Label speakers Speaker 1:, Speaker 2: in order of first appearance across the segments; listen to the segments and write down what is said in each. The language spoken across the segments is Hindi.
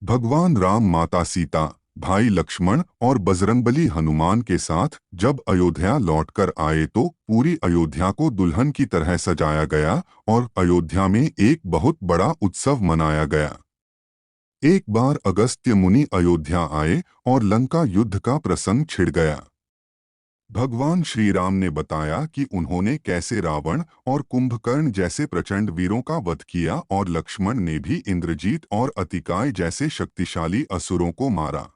Speaker 1: भगवान राम, माता सीता, भाई लक्ष्मण और बजरंगबली हनुमान के साथ जब अयोध्या लौटकर आए तो पूरी अयोध्या को दुल्हन की तरह सजाया गया और अयोध्या में एक बहुत बड़ा उत्सव मनाया गया। एक बार अगस्त्य मुनि अयोध्या आए और लंका युद्ध का प्रसंग छिड़ गया। भगवान श्री राम ने बताया कि उन्होंने कैसे रावण और कुंभकर्ण जैसे प्रचंड वीरों का वध किया और लक्ष्मण ने भी इंद्रजीत और अतिकाय जैसे शक्तिशाली असुरों को मारा।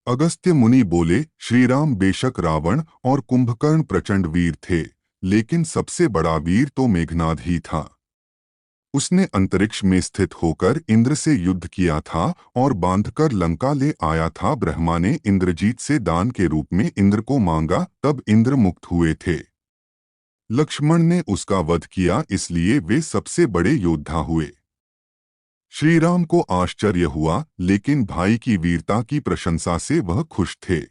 Speaker 1: अगस्त्य मुनि बोले, श्री राम बेशक रावण और कुंभकर्ण प्रचंड वीर थे, लेकिन सबसे बड़ा वीर तो मेघनाद ही था। उसने अंतरिक्ष में स्थित होकर इंद्र से युद्ध किया था और बांधकर लंका ले आया था। ब्रह्मा ने इंद्रजीत से दान के रूप में इंद्र को मांगा, तब इंद्र मुक्त हुए थे। लक्ष्मण ने उसका वध किया, इसलिए वे सबसे बड़े योद्धा हुए। श्री राम को आश्चर्य हुआ, लेकिन भाई की वीरता की प्रशंसा से वह खुश थे।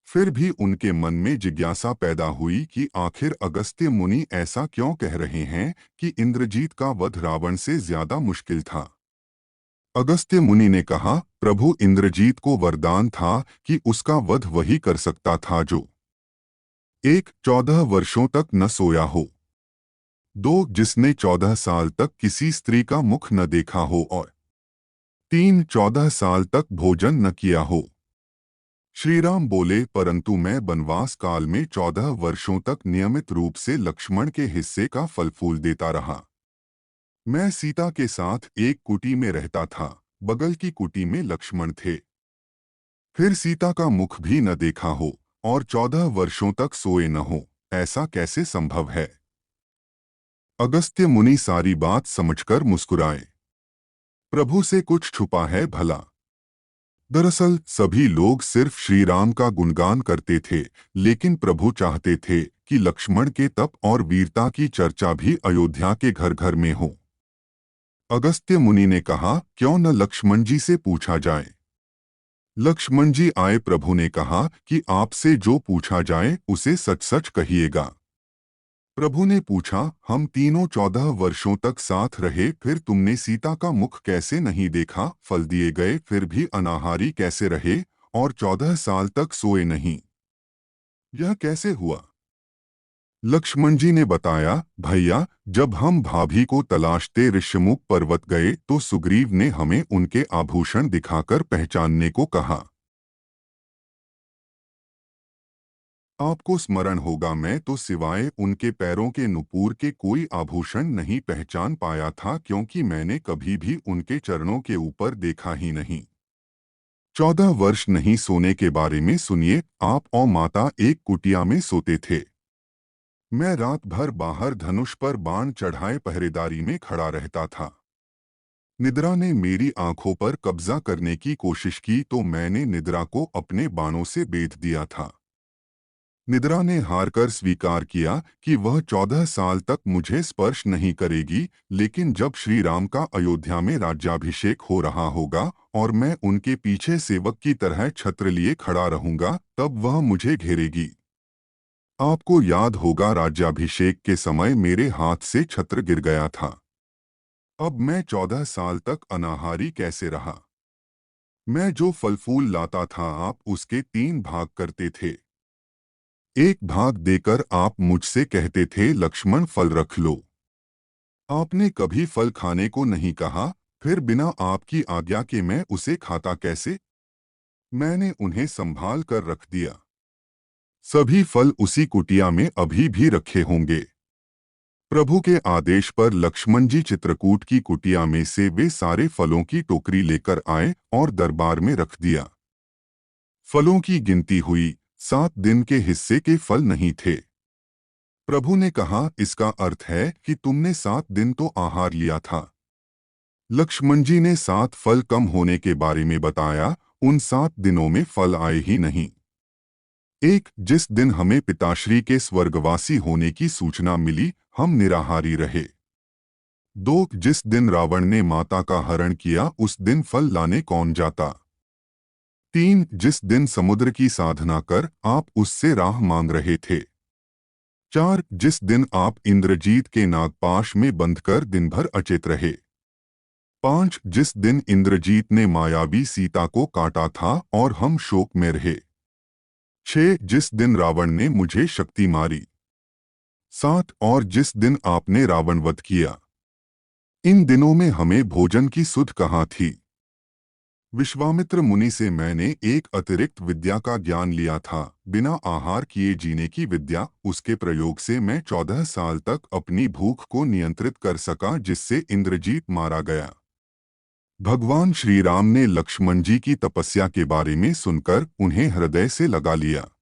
Speaker 1: फिर भी उनके मन में जिज्ञासा पैदा हुई कि आखिर अगस्त्य मुनि ऐसा क्यों कह रहे हैं कि इंद्रजीत का वध रावण से ज्यादा मुश्किल था। अगस्त्य मुनि ने कहा, प्रभु, इंद्रजीत को वरदान था कि उसका वध वही कर सकता था जो 14 वर्षों तक न सोया हो, 2 जिसने 14 साल तक किसी स्त्री का मुख न देखा हो और 3 14 साल तक भोजन न किया हो। श्री राम बोले, परंतु मैं वनवास काल में 14 वर्षों तक नियमित रूप से लक्ष्मण के हिस्से का फल फूल देता रहा। मैं सीता के साथ एक कुटी में रहता था, बगल की कुटी में लक्ष्मण थे। फिर सीता का मुख भी न देखा हो और 14 वर्षों तक सोए न हो, ऐसा कैसे संभव है। अगस्त्य मुनि सारी बात समझकर मुस्कुराए। प्रभु से कुछ छुपा है भला। दरअसल सभी लोग सिर्फ श्री राम का गुणगान करते थे, लेकिन प्रभु चाहते थे कि लक्ष्मण के तप और वीरता की चर्चा भी अयोध्या के घर घर में हो। अगस्त्य मुनि ने कहा, क्यों न लक्ष्मण जी से पूछा जाए। लक्ष्मण जी आए। प्रभु ने कहा कि आपसे जो पूछा जाए उसे सच सच कहिएगा। प्रभु ने पूछा, हम तीनों 14 वर्षों तक साथ रहे, फिर तुमने सीता का मुख कैसे नहीं देखा, फल दिए गए फिर भी अनाहारी कैसे रहे और 14 साल तक सोए नहीं, यह कैसे हुआ। लक्ष्मण जी ने बताया, भैया, जब हम भाभी को तलाशते ऋषिमुख पर्वत गए तो सुग्रीव ने हमें उनके आभूषण दिखाकर पहचानने को कहा। आपको स्मरण होगा, मैं तो सिवाय उनके पैरों के नुपुर के कोई आभूषण नहीं पहचान पाया था, क्योंकि मैंने कभी भी उनके चरणों के ऊपर देखा ही नहीं। 14 वर्ष नहीं सोने के बारे में सुनिए। आप और माता एक कुटिया में सोते थे। मैं रात भर बाहर धनुष पर बाण चढ़ाए पहरेदारी में खड़ा रहता था। निद्रा ने मेरी आंखों पर कब्जा करने की कोशिश की तो मैंने निद्रा को अपने बाणों से बेध दिया था। निद्रा ने हारकर स्वीकार किया कि वह 14 साल तक मुझे स्पर्श नहीं करेगी, लेकिन जब श्री राम का अयोध्या में राज्याभिषेक हो रहा होगा और मैं उनके पीछे सेवक की तरह छत्र लिए खड़ा रहूंगा, तब वह मुझे घेरेगी। आपको याद होगा, राज्याभिषेक के समय मेरे हाथ से छत्र गिर गया था। अब मैं 14 साल तक अनाहारी कैसे रहा। मैं जो फल फूल लाता था, आप उसके 3 भाग करते थे। एक भाग देकर आप मुझसे कहते थे, लक्ष्मण फल रख लो। आपने कभी फल खाने को नहीं कहा, फिर बिना आपकी आज्ञा के मैं उसे खाता कैसे। मैंने उन्हें संभाल कर रख दिया। सभी फल उसी कुटिया में अभी भी रखे होंगे। प्रभु के आदेश पर लक्ष्मण जी चित्रकूट की कुटिया में से वे सारे फलों की टोकरी लेकर आए और दरबार में रख दिया। फलों की गिनती हुई, 7 दिन के हिस्से के फल नहीं थे। प्रभु ने कहा, इसका अर्थ है कि तुमने 7 दिन तो आहार लिया था। लक्ष्मण जी ने 7 फल कम होने के बारे में बताया। उन 7 दिनों में फल आए ही नहीं। एक, जिस दिन हमें पिताश्री के स्वर्गवासी होने की सूचना मिली, हम निराहारी रहे। 2, जिस दिन रावण ने माता का हरण किया, उस दिन फल लाने कौन जाता। 3, जिस दिन समुद्र की साधना कर आप उससे राह मांग रहे थे। 4, जिस दिन आप इंद्रजीत के नागपाश में बंधकर दिन भर अचेत रहे। 5 जिस दिन इंद्रजीत ने मायावी सीता को काटा था और हम शोक में रहे। 6 जिस दिन रावण ने मुझे शक्ति मारी। 7 और जिस दिन आपने रावण वध किया। इन दिनों में हमें भोजन की सुध कहाँ थी। विश्वामित्र मुनि से मैंने एक अतिरिक्त विद्या का ज्ञान लिया था, बिना आहार किए जीने की विद्या। उसके प्रयोग से मैं 14 साल तक अपनी भूख को नियंत्रित कर सका, जिससे इंद्रजीत मारा गया। भगवान श्री राम ने लक्ष्मण जी की तपस्या के बारे में सुनकर उन्हें हृदय से लगा लिया।